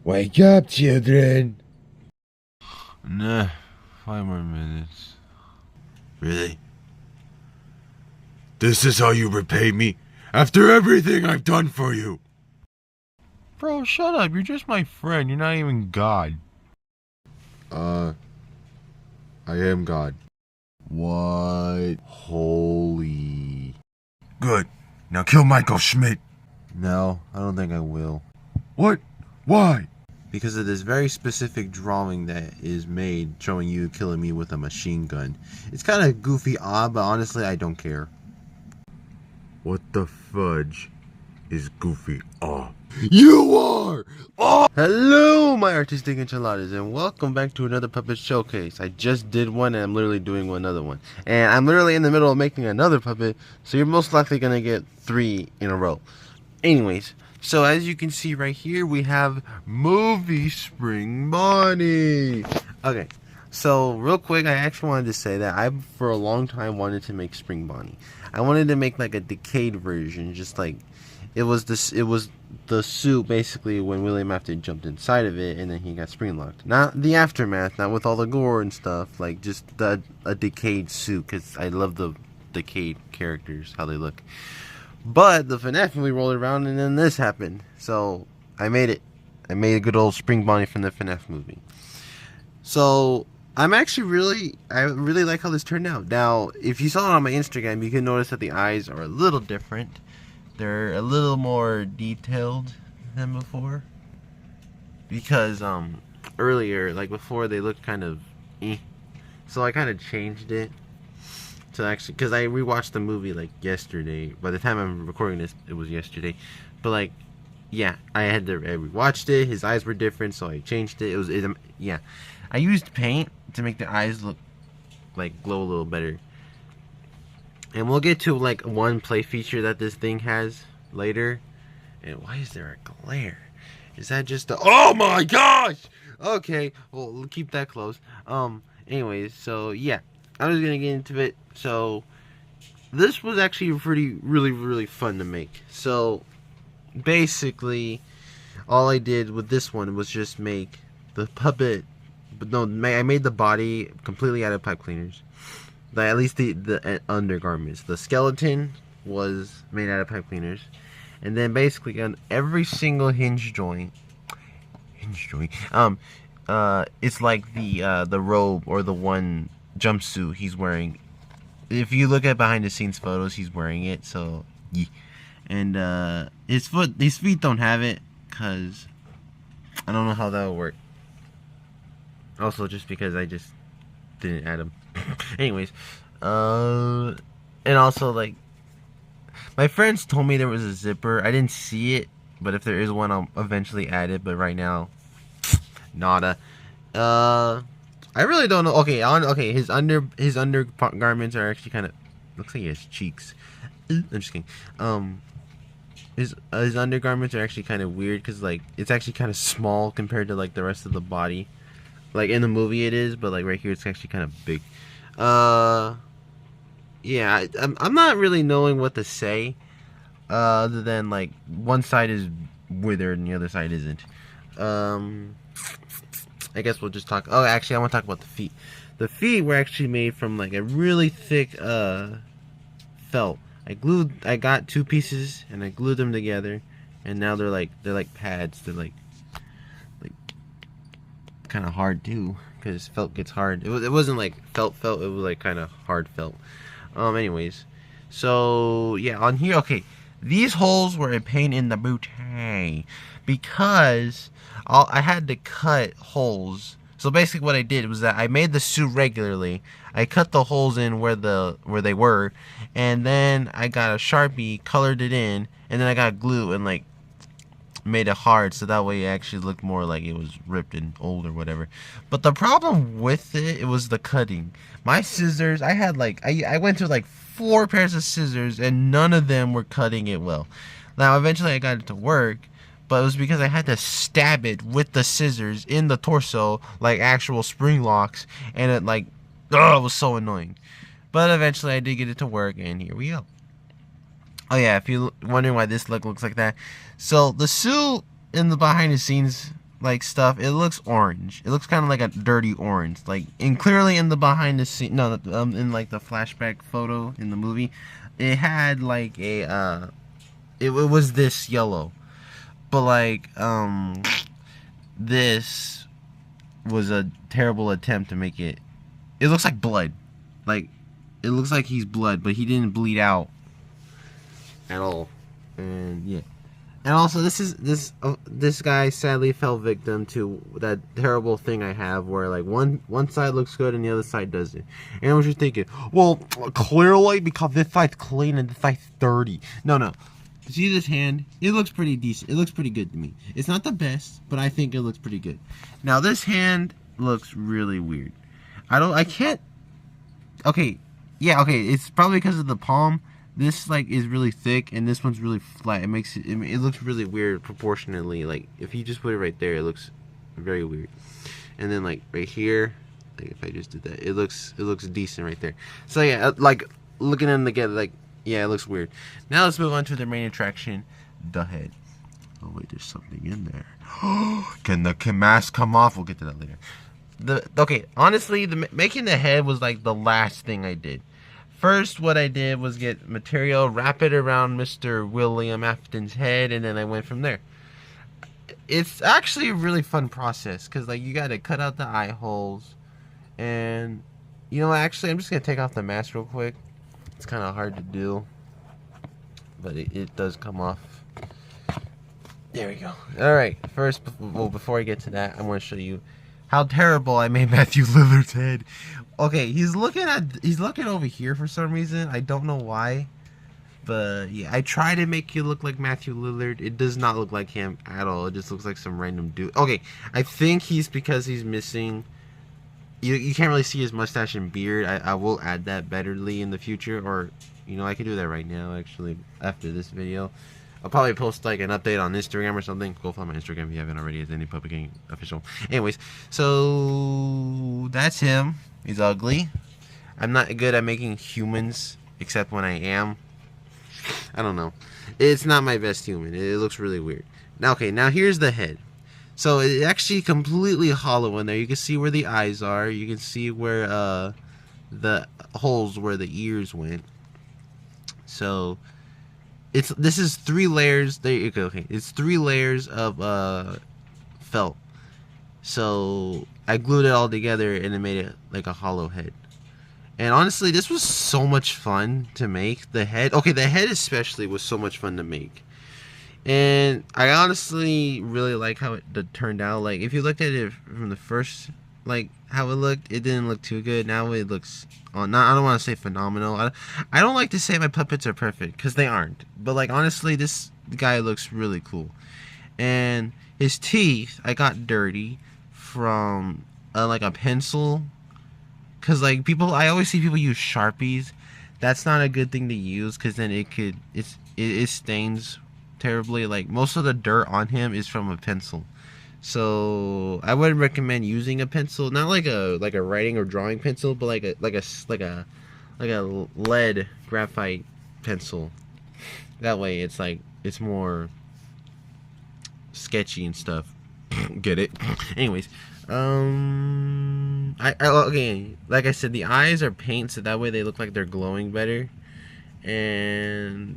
Wake up, children. Nah, 5 more minutes. Really? This is how you repay me? After everything I've done for you? Bro, shut up. You're just my friend. You're not even God. I am God. What? Holy. Good. Now kill Michael Schmidt. No, I don't think I will. What? Why? Because of this very specific drawing that is made showing you killing me with a machine gun. It's kind of goofy, odd, but honestly, I don't care. What the fudge is goofy? Oh. You are! Oh! Hello, my artistic enchiladas, and welcome back to another puppet showcase. I just did one, and I'm literally doing another one. And I'm literally in the middle of making another puppet, so you're most likely going to get 3 in a row. Anyways, so as you can see right here, we have movie SpringBonnie. Okay, so real quick, I actually wanted to say that I, for a long time, wanted to make SpringBonnie. I wanted to make like a decayed version, just like it was the suit basically when William Afton jumped inside of it and then he got spring locked. Not the aftermath, not with all the gore and stuff, like just a decayed suit, because I love the decayed characters, how they look. But the FNAF movie rolled around and then this happened. So I made it. I made a good old SpringBonnie from the FNAF movie. So I really like how this turned out. Now, if you saw it on my Instagram, you can notice that the eyes are a little different. They're a little more detailed than before. Because earlier, like before, they looked kind of so I kind of changed it to actually, because I rewatched the movie like yesterday. By the time I'm recording this, it was yesterday. But like, yeah, I rewatched it. His eyes were different, so I changed it. Yeah, I used paint to make the eyes look like glow a little better. And we'll get to like one play feature that this thing has later. And why is there a glare? Is that just a... Oh my gosh! Okay, well, we'll keep that close. Anyways, so yeah, I'm just gonna get into it. So this was actually really fun to make. So basically, all I did with this one was just make the puppet. But no, I made the body completely out of pipe cleaners. At least the undergarments. The skeleton was made out of pipe cleaners, and then basically on every single hinge joint, it's like the robe or the one jumpsuit he's wearing. If you look at behind the scenes photos, he's wearing it. So yeah, and his feet don't have it, cause I don't know how that would work. Also, just because I just didn't add them. Anyways, and also, like, my friends told me there was a zipper. I didn't see it, but if there is one, I'll eventually add it. But right now, nada. I really don't know. Okay, his undergarments are actually kind of, looks like he has cheeks. I'm just kidding. His undergarments are actually kind of weird, because like it's actually kind of small compared to like the rest of the body. Like in the movie it is, but like right here it's actually kind of big. Yeah, I'm not really knowing what to say, other than like one side is withered and the other side isn't. I guess we'll just talk. Oh, actually, I want to talk about the feet. The feet were actually made from like a really thick felt. I got 2 pieces and I glued them together, and now they're like pads. They're like kind of hard too, because felt gets hard. It wasn't like felt, it was like kind of hard felt. Anyways, so yeah, on here, okay, these holes were a pain in the booty, because I had to cut holes. So basically what I did was that I made the suit regularly. I cut the holes in where they were, and then I got a Sharpie, colored it in, and then I got glue and like made it hard, so that way it actually looked more like it was ripped and old or whatever. But the problem with it was the cutting. My scissors, I had like I went through like 4 pairs of scissors, and none of them were cutting it well. Now eventually I got it to work, but it was because I had to stab it with the scissors in the torso like actual spring locks, and it like, it was so annoying. But eventually I did get it to work, and here we go. Oh yeah, if you're wondering why this looks like that, so the suit in the behind the scenes like stuff, it looks orange. It looks kind of like a dirty orange, like, and clearly in the behind the scene, no, in like the flashback photo in the movie, it had like a it was this yellow, but like this was a terrible attempt to make it. It looks like blood, like it looks like he's blood, but he didn't bleed out at all, and yeah. And also, this guy sadly fell victim to that terrible thing I have where like one side looks good and the other side doesn't. And I was just thinking, well, clearly because this side's clean and this side's dirty. No. See this hand? It looks pretty decent. It looks pretty good to me. It's not the best, but I think it looks pretty good. Now this hand looks really weird. I can't. Okay, yeah, okay. It's probably because of the palm. This like is really thick and this one's really flat. It makes it looks really weird proportionally. Like if you just put it right there, it looks very weird. And then like right here, like if I just did that, it looks decent right there. So yeah, like looking at them together, like yeah, it looks weird. Now let's move on to the main attraction, the head. Oh wait, there's something in there. Can the mask come off? We'll get to that later. Okay, honestly, making the head was like the last thing I did. First, what I did was get material, wrap it around Mr. William Afton's head, and then I went from there. It's actually a really fun process, because like, you got to cut out the eye holes, and, you know, actually, I'm just going to take off the mask real quick. It's kind of hard to do, but it does come off. There we go. Alright, first, before I get to that, I want to show you how terrible I made Matthew Lillard's head. Okay, he's looking over here for some reason. I don't know why. But yeah, I try to make you look like Matthew Lillard. It does not look like him at all. It just looks like some random dude. Okay, I think because he's missing. You can't really see his mustache and beard. I will add that betterly in the future, or you know, I could do that right now actually after this video. I'll probably post like an update on Instagram or something. Go follow my Instagram if you haven't already. It's Any Puppet Gang Official. Anyways, so that's him. He's ugly. I'm not good at making humans, except when I am. I don't know. It's not my best human. It looks really weird. Now, okay, now here's the head. So it's actually completely hollow in there. You can see where the eyes are. You can see where the holes where the ears went. So this is 3 layers. There you go. Okay, it's 3 layers of felt. So I glued it all together and it made it like a hollow head. And honestly, this was so much fun to make. The head, okay, the head especially was so much fun to make. And I honestly really like how it turned out. Like if you looked at it from the first, like how it looked, it didn't look too good. Now it looks, I don't want to say phenomenal. I don't like to say my puppets are perfect because they aren't. But like honestly, this guy looks really cool. And his teeth, I got dirty from like a pencil. Cause like I always see people use Sharpies. That's not a good thing to use because then it stains terribly. Like most of the dirt on him is from a pencil. So I wouldn't recommend using a pencil, not like a writing or drawing pencil, but like a lead graphite pencil. That way it's more sketchy and stuff. Get it? Anyways, okay, like I said, the eyes are paint, so that way they look like they're glowing better. And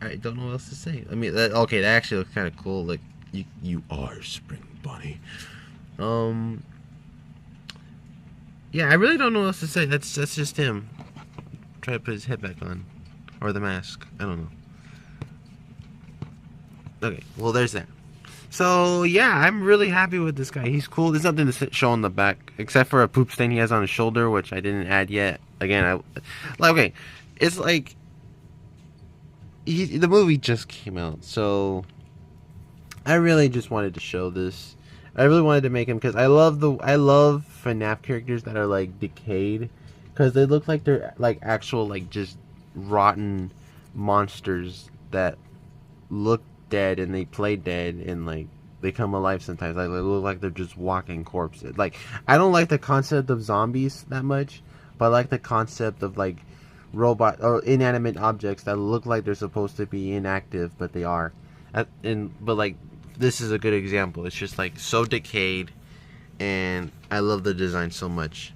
I don't know what else to say. I mean, okay, that actually looks kind of cool. Like you are SpringBonnie. Yeah, I really don't know what else to say. That's just him. Try to put his head back on, or the mask. I don't know. Okay, well, there's that. So yeah, I'm really happy with this guy. He's cool. There's nothing to show on the back except for a poop stain he has on his shoulder, which I didn't add yet. Again, okay, it's like the movie just came out, so I really just wanted to show this. I really wanted to make him because I love FNAF characters that are like decayed, because they look like they're like actual like just rotten monsters that look dead and they play dead and like they come alive sometimes. Like they look like they're just walking corpses. Like I don't like the concept of zombies that much, but I like the concept of like robot or inanimate objects that look like they're supposed to be inactive but they are. But like this is a good example. It's just like so decayed, and I love the design so much.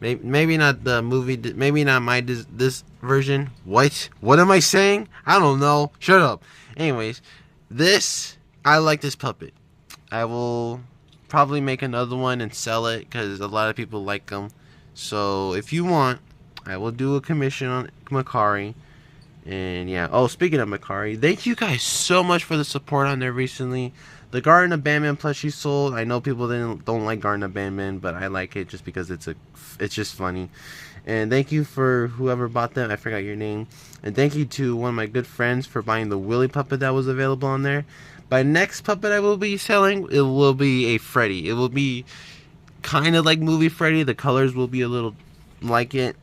Maybe not the movie, maybe not this version. What am I saying? I don't know. Shut up. Anyways, I like this puppet. I will probably make another one and sell it because a lot of people like them. So if you want, I will do a commission on Macari. And yeah. Oh, speaking of Macari, thank you guys so much for the support on there recently. The Garden of Bandman plushie sold. I know people don't like Garden of Bandman, but I like it just because it's just funny. And thank you for whoever bought them. I forgot your name. And thank you to one of my good friends for buying the Willy puppet that was available on there. My next puppet I will be selling, it will be a Freddy. It will be kind of like movie Freddy. The colors will be a little like it.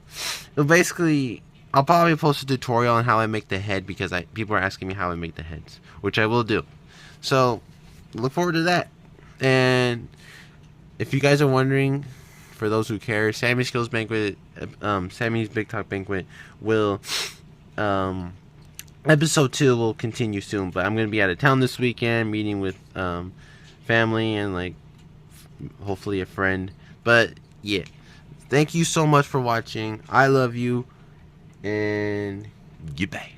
Basically, I'll probably post a tutorial on how I make the head because people are asking me how I make the heads, which I will do. So look forward to that. And if you guys are wondering, for those who care, Sammy's Skills Banquet, Sammy's Big Talk Banquet will, episode 2 will continue soon, but I'm going to be out of town this weekend, meeting with, family and, like, hopefully a friend. But, yeah. Thank you so much for watching. I love you. And goodbye.